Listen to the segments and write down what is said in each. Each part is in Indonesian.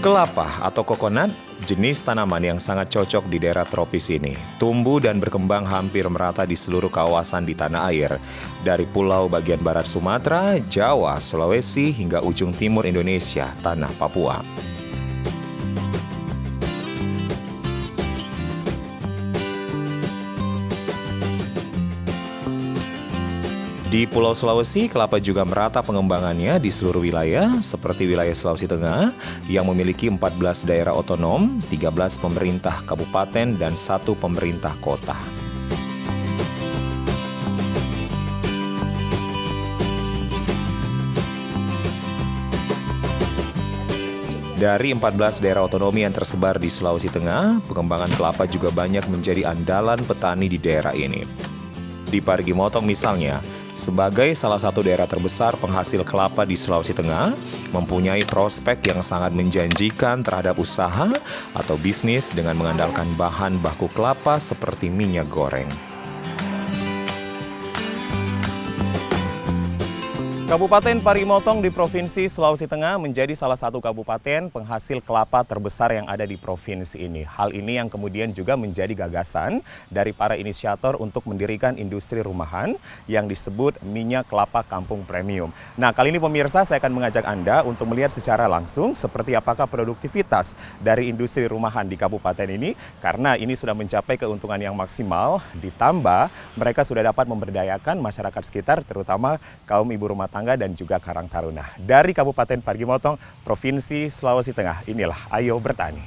Kelapa atau kokonat, jenis tanaman yang sangat cocok di daerah tropis ini. Tumbuh dan berkembang hampir merata di seluruh kawasan di tanah air. Dari pulau bagian barat Sumatera, Jawa, Sulawesi, hingga ujung timur Indonesia, tanah Papua. Di Pulau Sulawesi, kelapa juga merata pengembangannya di seluruh wilayah, seperti wilayah Sulawesi Tengah yang memiliki 14 daerah otonom, 13 pemerintah kabupaten, dan 1 pemerintah kota. Dari 14 daerah otonomi yang tersebar di Sulawesi Tengah, pengembangan kelapa juga banyak menjadi andalan petani di daerah ini. Di Parigi Motong misalnya, sebagai salah satu daerah terbesar penghasil kelapa di Sulawesi Tengah, mempunyai prospek yang sangat menjanjikan terhadap usaha atau bisnis dengan mengandalkan bahan baku kelapa seperti minyak goreng. Kabupaten Parigi Motong di Provinsi Sulawesi Tengah menjadi salah satu kabupaten penghasil kelapa terbesar yang ada di provinsi ini. Hal ini yang kemudian juga menjadi gagasan dari para inisiator untuk mendirikan industri rumahan yang disebut Minyak Kelapa Kampung Premium. Nah, kali ini pemirsa saya akan mengajak Anda untuk melihat secara langsung seperti apakah produktivitas dari industri rumahan di kabupaten ini, karena ini sudah mencapai keuntungan yang maksimal, ditambah mereka sudah dapat memberdayakan masyarakat sekitar, terutama kaum ibu rumah tangga dan juga karang taruna. Dari Kabupaten Parigi Motong, Provinsi Sulawesi Tengah, inilah Ayo Bertani.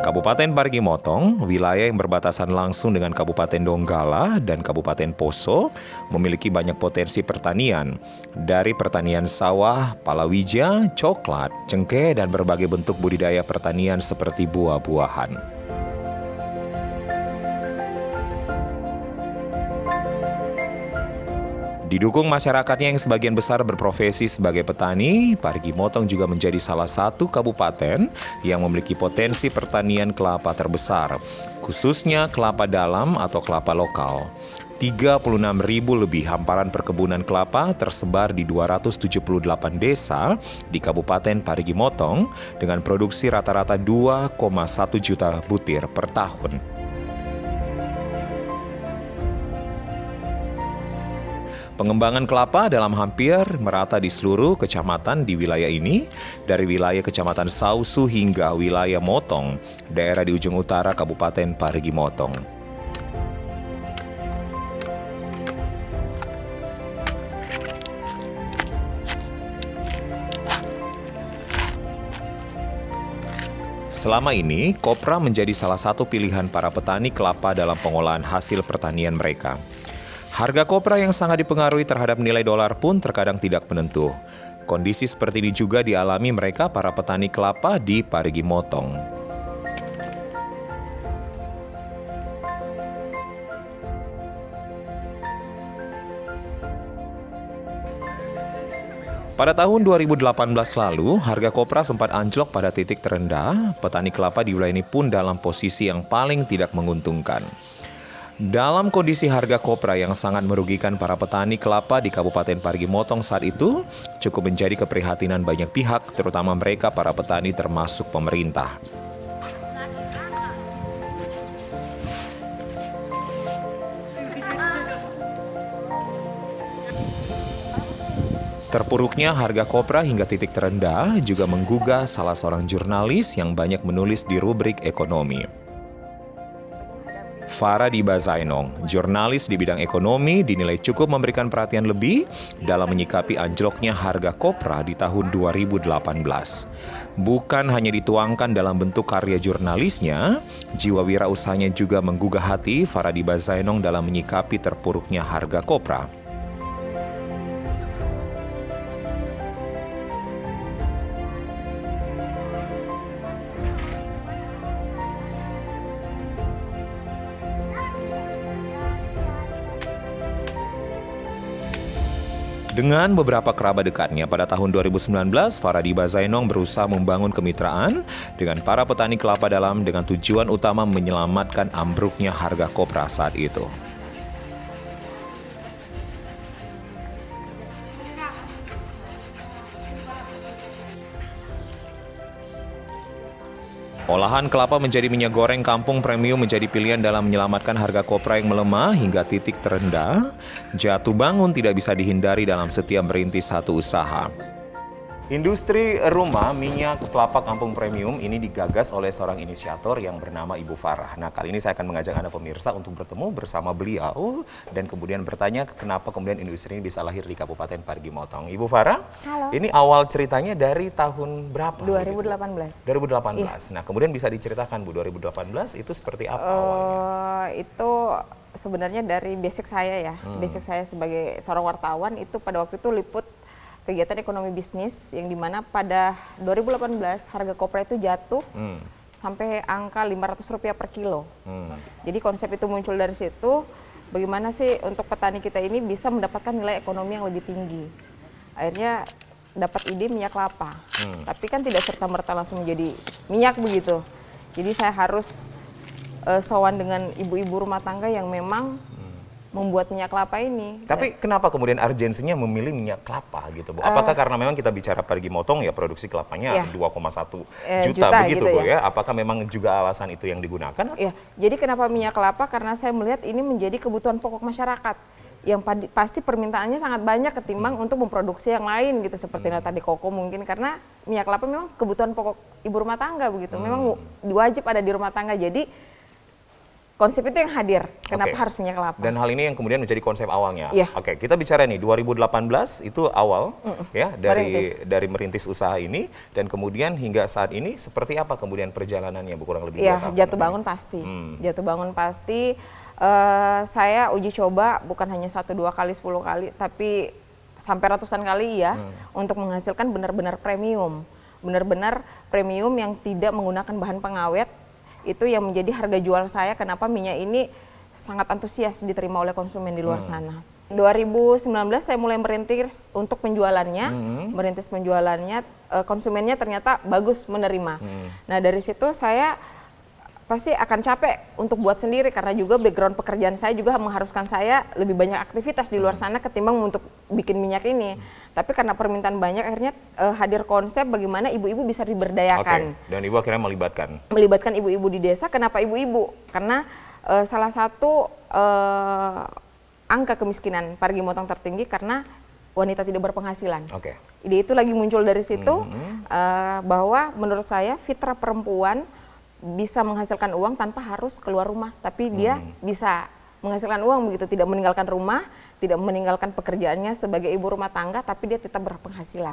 Kabupaten Parigi Motong, wilayah yang berbatasan langsung dengan Kabupaten Donggala dan Kabupaten Poso, memiliki banyak potensi pertanian. Dari pertanian sawah, palawija, coklat, cengkeh, dan berbagai bentuk budidaya pertanian seperti buah-buahan. Didukung masyarakatnya yang sebagian besar berprofesi sebagai petani, Parigi Motong juga menjadi salah satu kabupaten yang memiliki potensi pertanian kelapa terbesar, khususnya kelapa dalam atau kelapa lokal. 36.000 lebih hamparan perkebunan kelapa tersebar di 278 desa di Kabupaten Parigi Motong dengan produksi rata-rata 2,1 juta butir per tahun. Pengembangan kelapa dalam hampir merata di seluruh kecamatan di wilayah ini, dari wilayah Kecamatan Sausu hingga wilayah Motong, daerah di ujung utara Kabupaten Parigi Motong. Selama ini, kopra menjadi salah satu pilihan para petani kelapa dalam pengolahan hasil pertanian mereka. Harga kopra yang sangat dipengaruhi terhadap nilai dolar pun terkadang tidak menentu. Kondisi seperti ini juga dialami mereka para petani kelapa di Parigi Motong. Pada tahun 2018 lalu, harga kopra sempat anjlok pada titik terendah. Petani kelapa di wilayah ini pun dalam posisi yang paling tidak menguntungkan. Dalam kondisi harga kopra yang sangat merugikan para petani kelapa di Kabupaten Parigi Motong saat itu, cukup menjadi keprihatinan banyak pihak, terutama mereka para petani termasuk pemerintah. Terpuruknya harga kopra hingga titik terendah juga menggugah salah seorang jurnalis yang banyak menulis di rubrik ekonomi. Faradiba Zainong, jurnalis di bidang ekonomi, dinilai cukup memberikan perhatian lebih dalam menyikapi anjloknya harga kopra di tahun 2018. Bukan hanya dituangkan dalam bentuk karya jurnalisnya, jiwa wirausahanya juga menggugah hati Faradiba Zainong dalam menyikapi terpuruknya harga kopra. Dengan beberapa kerabat dekatnya, pada tahun 2019, Faradiba Zainong berusaha membangun kemitraan dengan para petani kelapa dalam dengan tujuan utama menyelamatkan ambruknya harga kopra saat itu. Olahan kelapa menjadi minyak goreng kampung premium menjadi pilihan dalam menyelamatkan harga kopra yang melemah hingga titik terendah. Jatuh bangun tidak bisa dihindari dalam setiap merintis satu usaha. Industri rumah minyak kelapa kampung premium ini digagas oleh seorang inisiator yang bernama Ibu Farah. Nah, kali ini saya akan mengajak Anda pemirsa untuk bertemu bersama beliau dan kemudian bertanya kenapa kemudian industri ini bisa lahir di Kabupaten Parigi Motong. Ibu Farah, halo. Ini awal ceritanya dari tahun berapa? 2018. 2018. Iya. Nah, kemudian bisa diceritakan Bu, 2018 itu seperti apa awalnya? Itu sebenarnya dari basic saya ya. Basic saya sebagai seorang wartawan itu pada waktu itu liput kegiatan ekonomi bisnis yang dimana pada 2018 harga kopra itu jatuh sampai angka Rp500 per kilo. Jadi konsep itu muncul dari situ, bagaimana sih untuk petani kita ini bisa mendapatkan nilai ekonomi yang lebih tinggi. Akhirnya dapat ide minyak kelapa, tapi kan tidak serta-merta langsung menjadi minyak begitu. Jadi saya harus sowan dengan ibu-ibu rumah tangga yang memang membuat minyak kelapa ini. Tapi kenapa kemudian urgensinya memilih minyak kelapa gitu Bu? Apakah karena memang kita bicara Parigi Motong ya produksi kelapanya 2,1 juta begitu gitu Bu ya? Apakah memang juga alasan itu yang digunakan? Ya, jadi kenapa minyak kelapa? Karena saya melihat ini menjadi kebutuhan pokok masyarakat yang pasti permintaannya sangat banyak ketimbang untuk memproduksi yang lain gitu seperti tadi koko mungkin, karena minyak kelapa memang kebutuhan pokok ibu rumah tangga begitu. Memang wajib ada di rumah tangga. Jadi konsep itu yang hadir. Kenapa harus minyak kelapa? Dan hal ini yang kemudian menjadi konsep awalnya. Iya. Oke, kita bicara nih 2018 itu awal ya dari merintis usaha ini dan kemudian hingga saat ini seperti apa kemudian perjalanannya Bu, kurang lebih 2 tahun? Jatuh bangun pasti. Jatuh bangun pasti. Saya uji coba bukan hanya 1, 2 kali, 10 kali, tapi sampai ratusan kali ya untuk menghasilkan benar-benar premium. Benar-benar premium yang tidak menggunakan bahan pengawet. Itu yang menjadi harga jual saya, kenapa minyak ini sangat antusias diterima oleh konsumen di luar sana. 2019 saya mulai merintis untuk penjualannya, konsumennya ternyata bagus menerima. Nah dari situ saya pasti akan capek untuk buat sendiri karena juga background pekerjaan saya juga mengharuskan saya lebih banyak aktivitas di luar sana ketimbang untuk bikin minyak ini. Tapi karena permintaan banyak akhirnya hadir konsep bagaimana ibu-ibu bisa diberdayakan. Dan Ibu akhirnya melibatkan ibu-ibu di desa. Kenapa ibu-ibu? Karena salah satu angka kemiskinan Parigi Motong tertinggi karena wanita tidak berpenghasilan. Ide itu lagi muncul dari situ bahwa menurut saya fitrah perempuan bisa menghasilkan uang tanpa harus keluar rumah, tapi dia bisa menghasilkan uang begitu, tidak meninggalkan rumah, tidak meninggalkan pekerjaannya sebagai ibu rumah tangga, tapi dia tetap berpenghasilan.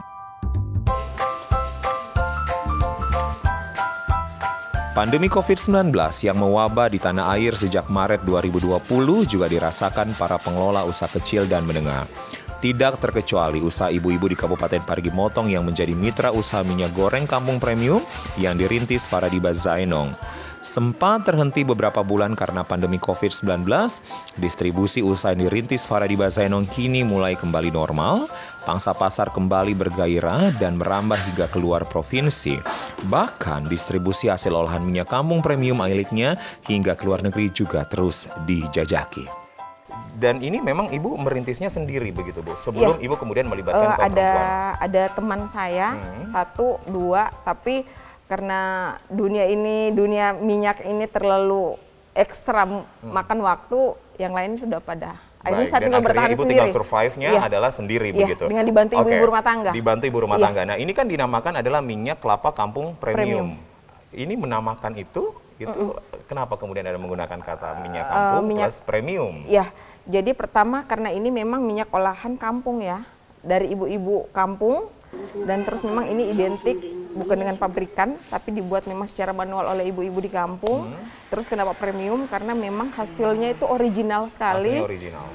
Pandemi COVID-19 yang mewabah di tanah air sejak Maret 2020 juga dirasakan para pengelola usaha kecil dan menengah. Tidak terkecuali usaha ibu-ibu di Kabupaten Parigi Motong yang menjadi mitra usaha minyak goreng kampung premium yang dirintis Faradiba Zainong. Sempat terhenti beberapa bulan karena pandemi COVID-19, distribusi usaha yang dirintis Faradiba Zainong kini mulai kembali normal, pangsa pasar kembali bergairah dan merambah hingga keluar provinsi. Bahkan distribusi hasil olahan minyak kampung premium miliknya hingga ke luar negeri juga terus dijajaki. Dan ini memang Ibu merintisnya sendiri begitu Bu? Sebelum Ibu kemudian melibatkan kaum perempuan? Ada teman saya, 1, 2, tapi karena dunia minyak ini terlalu ekstra makan waktu, yang lain sudah pada. Akhirnya saya tinggal bertahan Ibu sendiri. Tinggal survive-nya adalah sendiri begitu? Dengan dibantu ibu-ibu rumah tangga. Dibantu ibu rumah tangga. Nah ini kan dinamakan adalah minyak kelapa kampung premium. Ini menamakan itu kenapa kemudian ada menggunakan kata minyak kampung plus premium? Ya, jadi pertama karena ini memang minyak olahan kampung ya, dari ibu-ibu kampung, dan terus memang ini identik bukan dengan pabrikan, tapi dibuat memang secara manual oleh ibu-ibu di kampung. Terus kenapa premium? Karena memang hasilnya itu original sekali,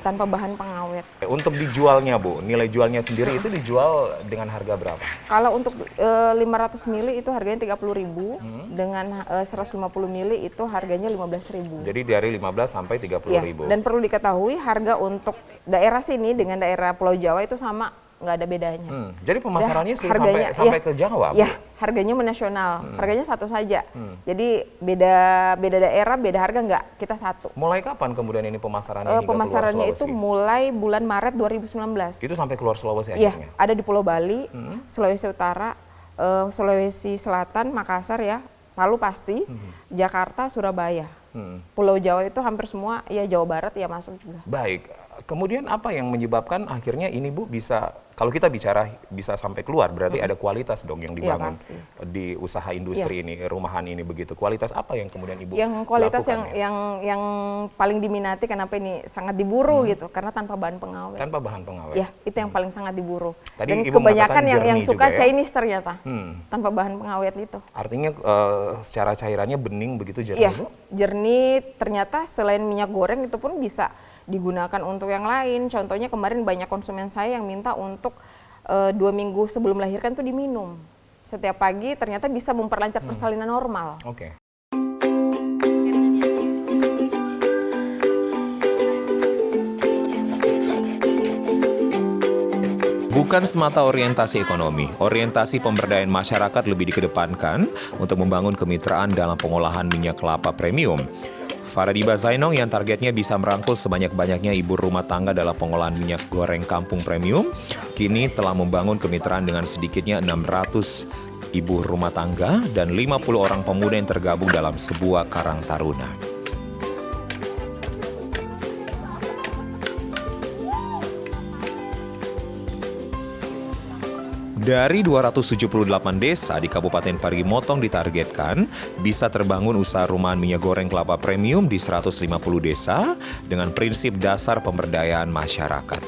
tanpa bahan pengawet. Untuk dijualnya Bu, nilai jualnya sendiri itu dijual dengan harga berapa? Kalau untuk 500 mili itu harganya 30.000, dengan 150 mili itu harganya 15.000. Jadi dari 15 sampai 30.000. Dan perlu diketahui harga untuk daerah sini dengan daerah Pulau Jawa itu sama, nggak ada bedanya. Jadi pemasarannya sampai ke Jawa, Bu? Ya, harganya menasional, harganya satu saja. Jadi beda daerah, beda harga nggak, kita satu. Mulai kapan kemudian ini pemasarannya hingga pemasarannya keluar Sulawesi? itu mulai bulan Maret 2019. Itu sampai keluar Sulawesi akhirnya? Iya, ada di Pulau Bali, Sulawesi Utara, Sulawesi Selatan, Makassar ya, Palu pasti, Jakarta, Surabaya. Pulau Jawa itu hampir semua, ya Jawa Barat ya masuk juga. Baik, kemudian apa yang menyebabkan akhirnya ini Bu bisa, kalau kita bicara bisa sampai keluar, berarti ada kualitas dong yang Iya, dibangun pasti. di usaha industri ini, rumahan ini begitu. Kualitas apa yang kemudian Ibu Yang kualitas lakukan ya? yang paling diminati, kenapa ini sangat diburu gitu, karena tanpa bahan pengawet. Tanpa bahan pengawet. Ya, itu yang paling sangat diburu. Tadi Dan Ibu kebanyakan mengatakan yang jernih suka juga ya? Chinese ternyata, tanpa bahan pengawet itu. Artinya secara cairannya bening begitu jernih Iya, Bu? jernih. Ternyata selain minyak goreng itu pun bisa digunakan untuk yang lain. Contohnya kemarin banyak konsumen saya yang minta untuk 2 minggu sebelum melahirkan tuh diminum. Setiap pagi ternyata bisa memperlancar persalinan normal. Oke. Bukan semata orientasi ekonomi, orientasi pemberdayaan masyarakat lebih dikedepankan untuk membangun kemitraan dalam pengolahan minyak kelapa premium. Faradiba Zainong yang targetnya bisa merangkul sebanyak-banyaknya ibu rumah tangga dalam pengolahan minyak goreng kampung premium, kini telah membangun kemitraan dengan sedikitnya 600 ibu rumah tangga dan 50 orang pemuda yang tergabung dalam sebuah karang taruna. Dari 278 desa di Kabupaten Parigi Motong ditargetkan bisa terbangun usaha rumahan minyak goreng kelapa premium di 150 desa dengan prinsip dasar pemberdayaan masyarakat.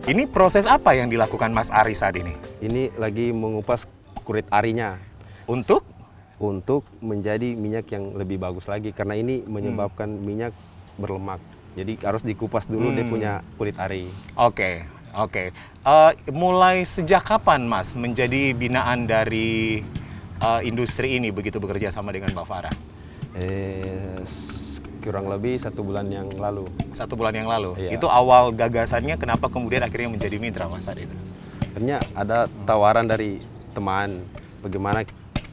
Ini proses apa yang dilakukan Mas Ari saat ini? Ini lagi mengupas kulit arinya Untuk? untuk menjadi minyak yang lebih bagus lagi karena ini menyebabkan minyak berlemak. Jadi harus dikupas dulu dia punya kulit ari. Oke, oke. Mulai sejak kapan Mas menjadi binaan dari industri ini begitu bekerja sama dengan Mbak Farah? Kurang lebih 1 bulan yang lalu. 1 bulan yang lalu. Iya. Itu awal gagasannya kenapa kemudian akhirnya menjadi mitra Mas saat itu? Akhirnya ada tawaran dari teman, bagaimana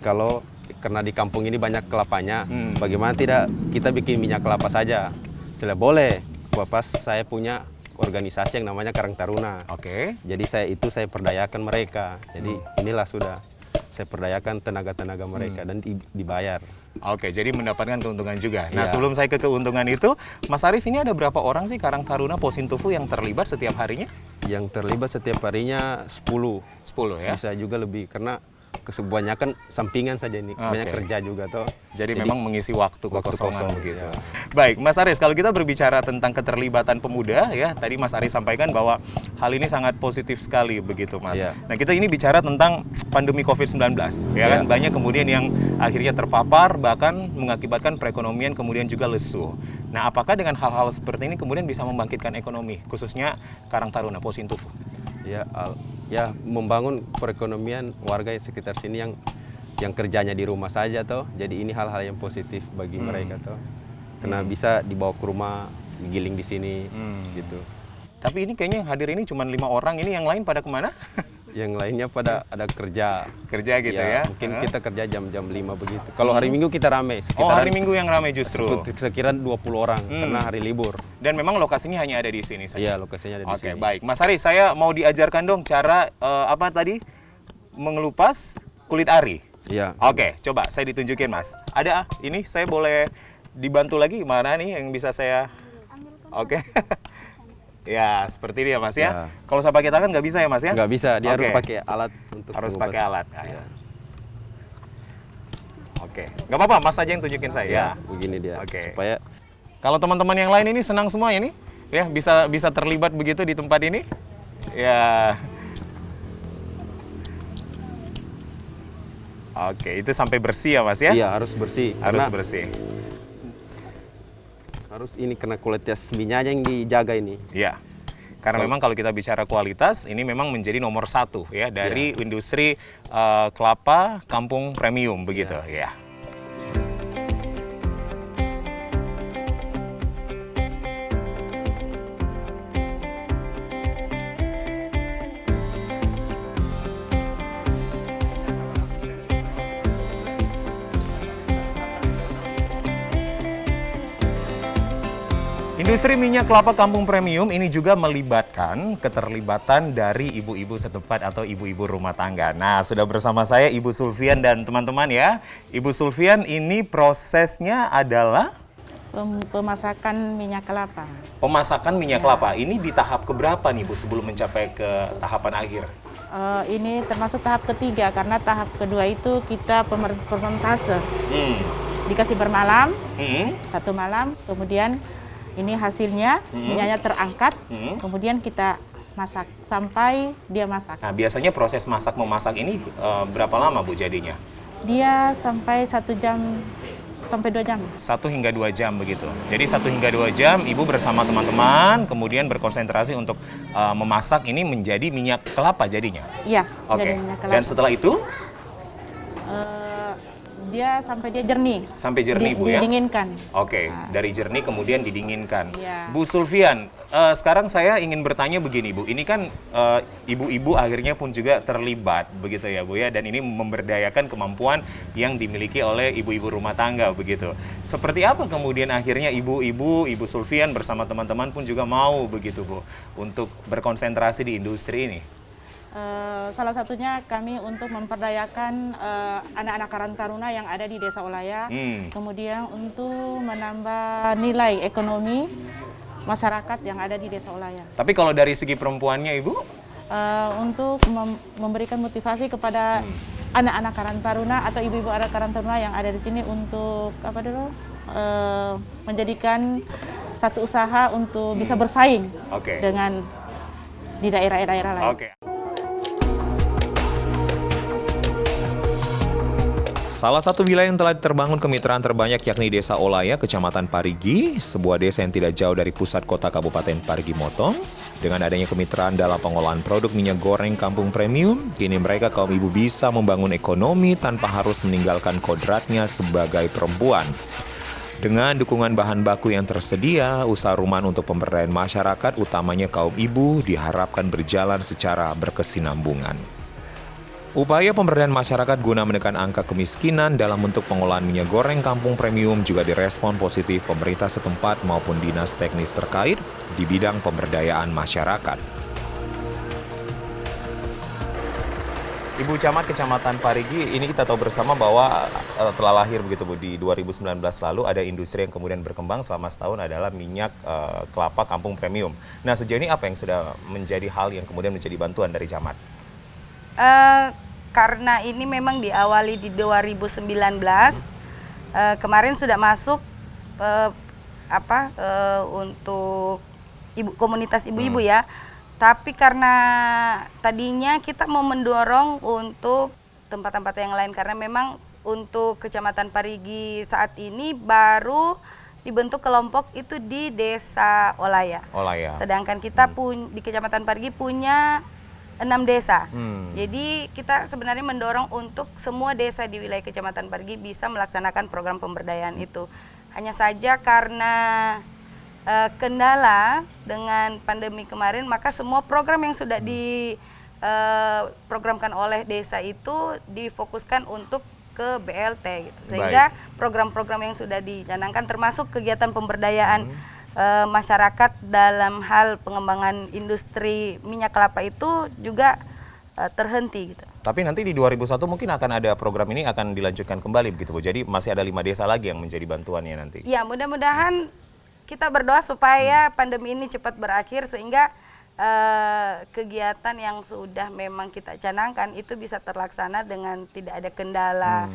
kalau karena di kampung ini banyak kelapanya, bagaimana tidak kita bikin minyak kelapa saja? Saya boleh, Bapak saya punya organisasi yang namanya Karang Taruna. Oke. Jadi saya perdayakan mereka. Jadi inilah sudah saya perdayakan tenaga-tenaga mereka dan dibayar. Oke, jadi mendapatkan keuntungan juga. Nah, Iya. sebelum saya ke keuntungan itu, Mas Aris ini ada berapa orang sih Karang Taruna Posintufu yang terlibat setiap harinya? Yang terlibat setiap harinya 10. 10 ya? Bisa juga lebih karena kebanyakan sampingan saja ini. Banyak Oke. kerja juga toh. Jadi memang mengisi waktu kekosongan kosong, begitu. ya. Baik, Mas Aris, kalau kita berbicara tentang keterlibatan pemuda ya, tadi Mas Aris sampaikan bahwa hal ini sangat positif sekali begitu, Mas. Ya. Nah, kita ini bicara tentang pandemi COVID-19 ya kan, Ya. banyak kemudian yang akhirnya terpapar bahkan mengakibatkan perekonomian kemudian juga lesu. Nah, apakah dengan hal-hal seperti ini kemudian bisa membangkitkan ekonomi khususnya Karang Taruna Posintufu? Ya, membangun perekonomian warga di sekitar sini yang kerjanya di rumah saja toh. Jadi ini hal-hal yang positif bagi mereka toh. Karena bisa dibawa ke rumah, digiling di sini gitu. Tapi ini kayaknya yang hadir ini cuma 5 orang, ini yang lain pada kemana? Yang lainnya pada ada kerja. Kerja gitu ya? Mungkin kita kerja jam-jam 5 begitu. Kalau hari Minggu kita ramai. Oh, hari Minggu yang ramai justru. Sekira 20 orang karena hari libur. Dan memang lokasinya hanya ada di sini saja. Iya, lokasinya ada di Oke, sini. baik. Mas Ari, saya mau diajarkan dong cara apa tadi? Mengelupas kulit ari. Iya. Oke, coba saya ditunjukin, Mas. Ada ini saya boleh dibantu lagi mana nih yang bisa saya Oke. Ya, seperti ini ya, Mas ya. Ya. Kalau saya pakai tangan nggak bisa ya, Mas ya? Nggak bisa, dia harus Oke. pakai alat untuk Harus mengupas. pakai alat. Ah, Iya. ya. Oke, nggak apa-apa, Mas aja yang tunjukin saya. Ya, begini dia. Oke. Supaya Kalau teman-teman yang lain ini senang semua ini, ya bisa terlibat begitu di tempat ini, ya. Oke, itu sampai bersih ya Mas ya? iya harus bersih. Harus Karena bersih. harus ini kena kualitas minyaknya yang dijaga ini. Ya. Karena memang kalau kita bicara kualitas, ini memang menjadi nomor 1 ya dari industri kelapa kampung premium begitu ya. Ini Industri minyak kelapa kampung premium ini juga melibatkan keterlibatan dari ibu-ibu setempat atau ibu-ibu rumah tangga. Nah, sudah bersama saya Ibu Sulfian dan teman-teman ya. Ibu Sulfian, ini prosesnya adalah Pemasakan minyak kelapa. pemasakan minyak kelapa. Ini di tahap keberapa nih Bu sebelum mencapai ke tahapan akhir? Ini termasuk tahap ketiga karena tahap kedua itu kita fermentase. Dikasih bermalam, satu malam, kemudian ini hasilnya, minyaknya terangkat, kemudian kita masak sampai dia masak. Nah, biasanya proses masak-memasak ini berapa lama Bu jadinya? Dia sampai 1 jam sampai 2 jam. 1 hingga 2 jam begitu. Jadi 1 hingga 2 jam Ibu bersama teman-teman kemudian berkonsentrasi untuk memasak ini menjadi minyak kelapa jadinya. Iya, Oke. jadi minyak kelapa. Dan setelah itu Dia sampai dia jernih. sampai jernih Bu ya. Didinginkan. Oke, dari jernih kemudian didinginkan. Iya. Bu Sulfian, sekarang saya ingin bertanya begini Bu, ini kan ibu-ibu akhirnya pun juga terlibat begitu ya Bu ya, dan ini memberdayakan kemampuan yang dimiliki oleh ibu-ibu rumah tangga begitu. Seperti apa kemudian akhirnya Ibu Sulfian bersama teman-teman pun juga mau begitu Bu, untuk berkonsentrasi di industri ini? Salah satunya kami untuk memperdayakan anak-anak Karang Taruna yang ada di Desa Olaya, kemudian untuk menambah nilai ekonomi masyarakat yang ada di Desa Olaya. Tapi kalau dari segi perempuannya Ibu? Untuk memberikan motivasi kepada anak-anak Karang Taruna atau ibu-ibu anak Karang Taruna yang ada di sini untuk menjadikan satu usaha untuk bisa bersaing dengan di daerah-daerah lain. Oke. Salah satu wilayah yang telah terbangun kemitraan terbanyak yakni Desa Olaya, Kecamatan Parigi, sebuah desa yang tidak jauh dari pusat kota Kabupaten Parigi Motong. Dengan adanya kemitraan dalam pengolahan produk minyak goreng kampung premium, kini mereka kaum ibu bisa membangun ekonomi tanpa harus meninggalkan kodratnya sebagai perempuan. Dengan dukungan bahan baku yang tersedia, usaha rumahan untuk pemberdayaan masyarakat, utamanya kaum ibu, diharapkan berjalan secara berkesinambungan. Upaya pemberdayaan masyarakat guna menekan angka kemiskinan dalam bentuk pengolahan minyak goreng kampung premium juga direspon positif pemerintah setempat maupun dinas teknis terkait di bidang pemberdayaan masyarakat. Ibu Camat Kecamatan Parigi, ini kita tahu bersama bahwa telah lahir begitu Bu, di 2019 lalu ada industri yang kemudian berkembang selama setahun adalah minyak kelapa kampung premium. Nah, sejauh ini apa yang sudah menjadi hal yang kemudian menjadi bantuan dari Camat? Karena ini memang diawali di 2019, kemarin sudah masuk untuk komunitas ibu-ibu ya. Tapi karena tadinya kita mau mendorong untuk tempat-tempat yang lain karena memang untuk Kecamatan Parigi saat ini baru dibentuk kelompok itu di Desa Olaya. Sedangkan kita di Kecamatan Parigi punya 6 desa. Jadi kita sebenarnya mendorong untuk semua desa di wilayah Kecamatan Parigi bisa melaksanakan program pemberdayaan itu. Hanya saja karena kendala dengan pandemi kemarin, maka semua program yang sudah diprogramkan oleh desa itu difokuskan untuk ke BLT gitu. Sehingga program-program yang sudah dicanangkan termasuk kegiatan pemberdayaan masyarakat dalam hal pengembangan industri minyak kelapa itu juga terhenti gitu. Tapi nanti di 2001 mungkin akan ada program ini akan dilanjutkan kembali begitu Bu. Jadi masih ada 5 desa lagi yang menjadi bantuannya nanti. Ya, mudah-mudahan kita berdoa supaya pandemi ini cepat berakhir sehingga kegiatan yang sudah memang kita canangkan itu bisa terlaksana dengan tidak ada kendala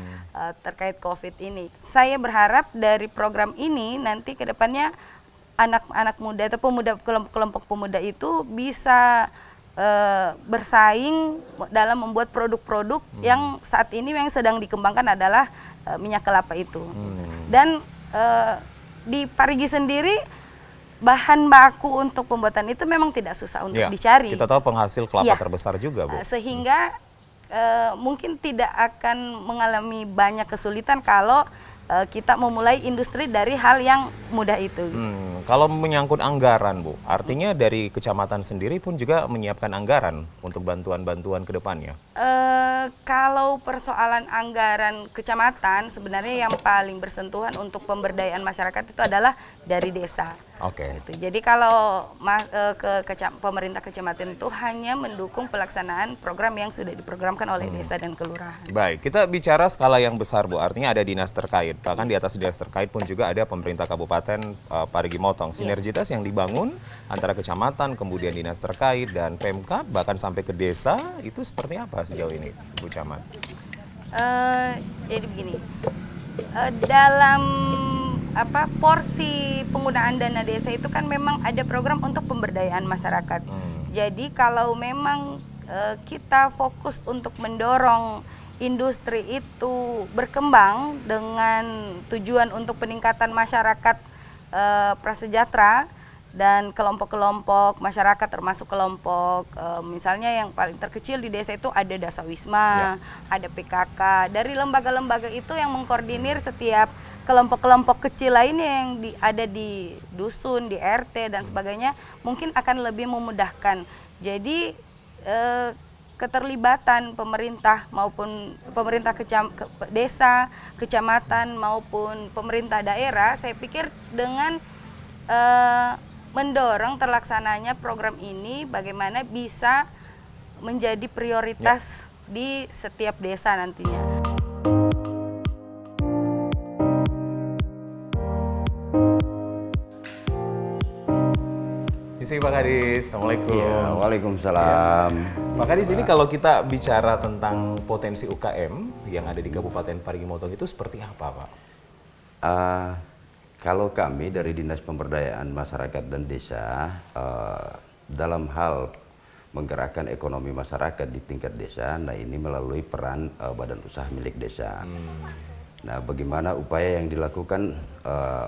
terkait COVID ini. Saya berharap dari program ini nanti ke depannya anak-anak muda atau kelompok pemuda itu bisa bersaing dalam membuat produk-produk yang saat ini yang sedang dikembangkan adalah minyak kelapa itu. Dan di Parigi sendiri bahan baku untuk pembuatan itu memang tidak susah untuk dicari. Kita tahu penghasil kelapa terbesar juga Bu. Sehingga mungkin tidak akan mengalami banyak kesulitan kalau kita memulai industri dari hal yang mudah itu. Kalau menyangkut anggaran Bu, artinya dari kecamatan sendiri pun juga menyiapkan anggaran untuk bantuan-bantuan ke depannya? Kalau persoalan anggaran kecamatan, sebenarnya yang paling bersentuhan untuk pemberdayaan masyarakat itu adalah dari desa. Oke. Gitu. Jadi kalau pemerintah kecamatan itu hanya mendukung pelaksanaan program yang sudah diprogramkan oleh desa dan kelurahan. Baik, kita bicara skala yang besar, Bu. Artinya ada dinas terkait. Bahkan di atas dinas terkait pun juga ada pemerintah Kabupaten Parigi Motong. Sinergitas yang dibangun antara kecamatan, kemudian dinas terkait, dan Pemkab, bahkan sampai ke desa, itu seperti apa sejauh ini, Bu Camat? Jadi begini, dalam porsi penggunaan dana desa itu kan memang ada program untuk pemberdayaan masyarakat. Jadi kalau memang kita fokus untuk mendorong industri itu berkembang dengan tujuan untuk peningkatan masyarakat prasejahtera dan kelompok-kelompok masyarakat termasuk kelompok misalnya yang paling terkecil di desa itu ada Dasawisma, ada PKK. Dari lembaga-lembaga itu yang mengkoordinir setiap kelompok-kelompok kecil lainnya yang ada di dusun, di RT dan sebagainya mungkin akan lebih memudahkan. Jadi keterlibatan pemerintah maupun pemerintah desa, kecamatan maupun pemerintah daerah, saya pikir dengan mendorong terlaksananya program ini bagaimana bisa menjadi prioritas di setiap desa nantinya. Isi Pak Kadis, Assalamualaikum. Iya, waalaikumsalam. Pak Kadis, ini kalau kita bicara tentang potensi UKM yang ada di Kabupaten Parigi Motong itu seperti apa, Pak? Kalau kami dari Dinas Pemberdayaan Masyarakat dan Desa, dalam hal menggerakkan ekonomi masyarakat di tingkat desa, nah ini melalui peran badan usaha milik desa. Nah, bagaimana upaya yang dilakukan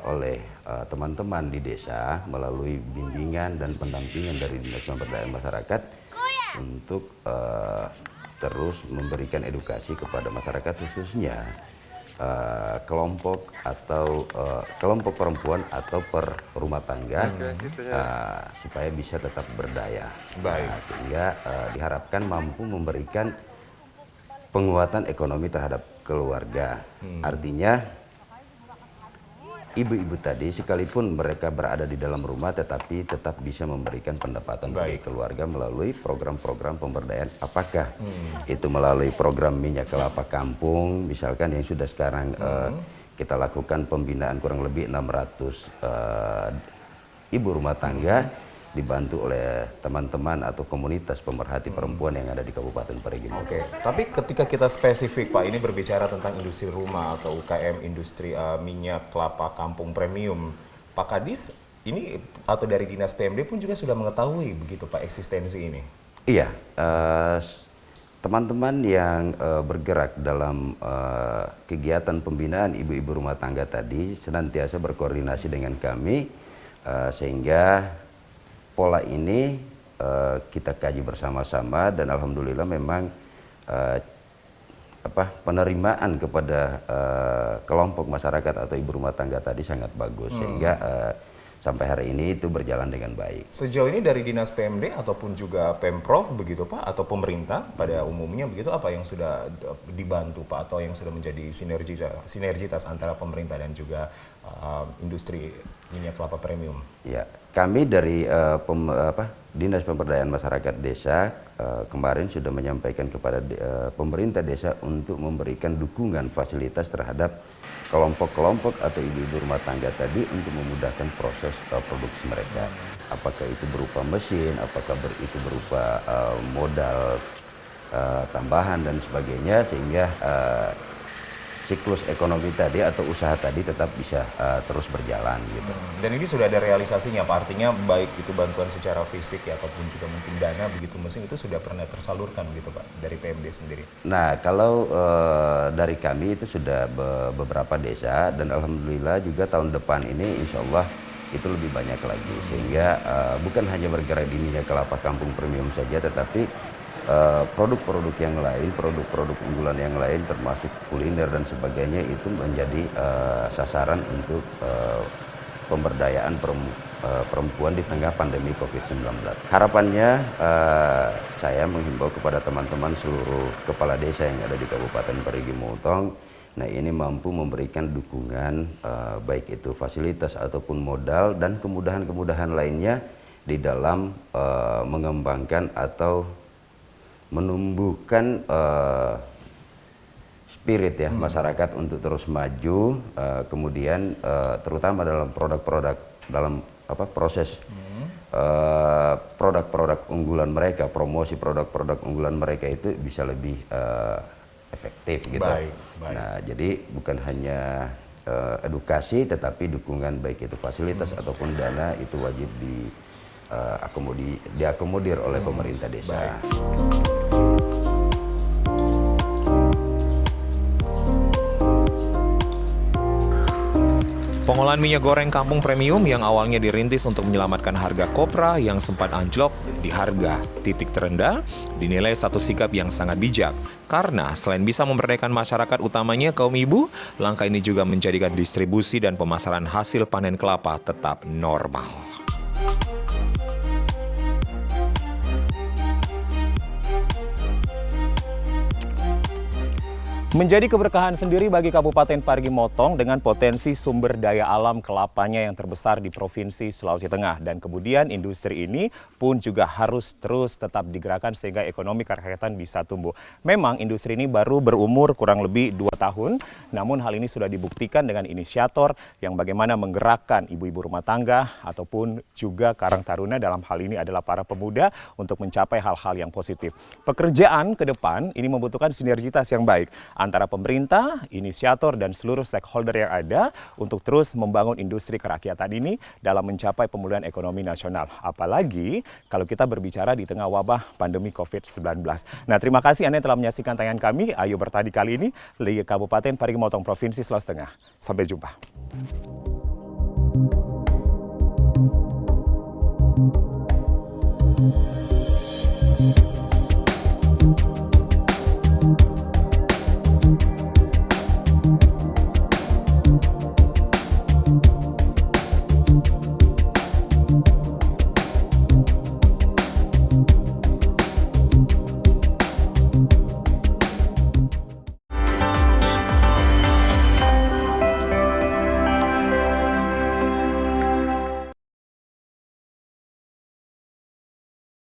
oleh teman-teman di desa melalui bimbingan dan pendampingan dari Dinas Pemberdayaan Masyarakat untuk terus memberikan edukasi kepada masyarakat khususnya kelompok atau kelompok perempuan atau per rumah tangga supaya bisa tetap berdaya. Baik. Sehingga diharapkan mampu memberikan penguatan ekonomi terhadap keluarga. Artinya ibu-ibu tadi sekalipun mereka berada di dalam rumah tetapi tetap bisa memberikan pendapatan bagi keluarga melalui program-program pemberdayaan. Apakah itu melalui program minyak kelapa kampung misalkan yang sudah sekarang kita lakukan pembinaan kurang lebih 600 ibu rumah tangga dibantu oleh teman-teman atau komunitas pemerhati perempuan yang ada di Kabupaten Parigi Motong. Oke, tapi ketika kita spesifik Pak, ini berbicara tentang industri rumah atau UKM industri minyak kelapa kampung premium, Pak Kadis ini atau dari Dinas PMD pun juga sudah mengetahui begitu Pak eksistensi ini? Iya, teman-teman yang bergerak dalam kegiatan pembinaan ibu-ibu rumah tangga tadi senantiasa berkoordinasi dengan kami sehingga pola ini kita kaji bersama-sama dan alhamdulillah memang penerimaan kepada kelompok masyarakat atau ibu rumah tangga tadi sangat bagus sehingga sampai hari ini itu berjalan dengan baik. Sejauh ini dari Dinas PMD ataupun juga Pemprov begitu Pak atau pemerintah pada umumnya begitu apa yang sudah dibantu Pak atau yang sudah menjadi sinergitas antara pemerintah dan juga industri minyak kelapa premium? Ya, kami dari Dinas Pemberdayaan Masyarakat Desa kemarin sudah menyampaikan kepada pemerintah desa untuk memberikan dukungan fasilitas terhadap kelompok-kelompok atau ibu-ibu rumah tangga tadi untuk memudahkan proses produksi mereka. Apakah itu berupa mesin, apakah itu berupa modal tambahan dan sebagainya sehingga siklus ekonomi tadi atau usaha tadi tetap bisa terus berjalan gitu. Dan ini sudah ada realisasinya Pak, artinya baik itu bantuan secara fisik ya ataupun juga mungkin dana begitu mesin itu sudah pernah tersalurkan gitu Pak dari PMD sendiri? Nah kalau dari kami itu sudah beberapa desa dan alhamdulillah juga tahun depan ini insya Allah itu lebih banyak lagi sehingga bukan hanya bergerak di minyak kelapa kampung premium saja tetapi produk-produk yang lain, produk-produk unggulan yang lain termasuk kuliner dan sebagainya itu menjadi sasaran untuk pemberdayaan perempuan di tengah pandemi COVID-19. Harapannya saya menghimbau kepada teman-teman seluruh kepala desa yang ada di Kabupaten Parigi Motong Nah, ini mampu memberikan dukungan baik itu fasilitas ataupun modal dan kemudahan-kemudahan lainnya di dalam mengembangkan atau menumbuhkan spirit ya masyarakat untuk terus maju, kemudian terutama dalam produk-produk dalam proses produk-produk unggulan mereka, promosi produk-produk unggulan mereka itu bisa lebih efektif gitu. Baik. Nah, jadi bukan hanya edukasi, tetapi dukungan baik itu fasilitas ataupun dana itu wajib diakomodir oleh pemerintah desa. Pengolahan minyak goreng kampung premium yang awalnya dirintis untuk menyelamatkan harga kopra yang sempat anjlok di harga titik terendah dinilai satu sikap yang sangat bijak. Karena selain bisa memberdayakan masyarakat utamanya kaum ibu, langkah ini juga menjadikan distribusi dan pemasaran hasil panen kelapa tetap normal. Menjadi keberkahan sendiri bagi Kabupaten Parigi Motong dengan potensi sumber daya alam kelapanya yang terbesar di Provinsi Sulawesi Tengah. Dan kemudian industri ini pun juga harus terus tetap digerakkan sehingga ekonomi kerakyatan bisa tumbuh. Memang industri ini baru berumur kurang lebih 2 tahun, namun hal ini sudah dibuktikan dengan inisiator yang bagaimana menggerakkan ibu-ibu rumah tangga ataupun juga Karang Taruna dalam hal ini adalah para pemuda untuk mencapai hal-hal yang positif. Pekerjaan ke depan ini membutuhkan sinergitas yang baik antara pemerintah, inisiator, dan seluruh stakeholder yang ada untuk terus membangun industri kerakyatan ini dalam mencapai pemulihan ekonomi nasional. Apalagi kalau kita berbicara di tengah wabah pandemi COVID-19. Nah, terima kasih Anda telah menyaksikan tayangan kami, Ayo Bertani kali ini, di Kabupaten Parigi Motong, Provinsi Sulawesi Tengah. Sampai jumpa.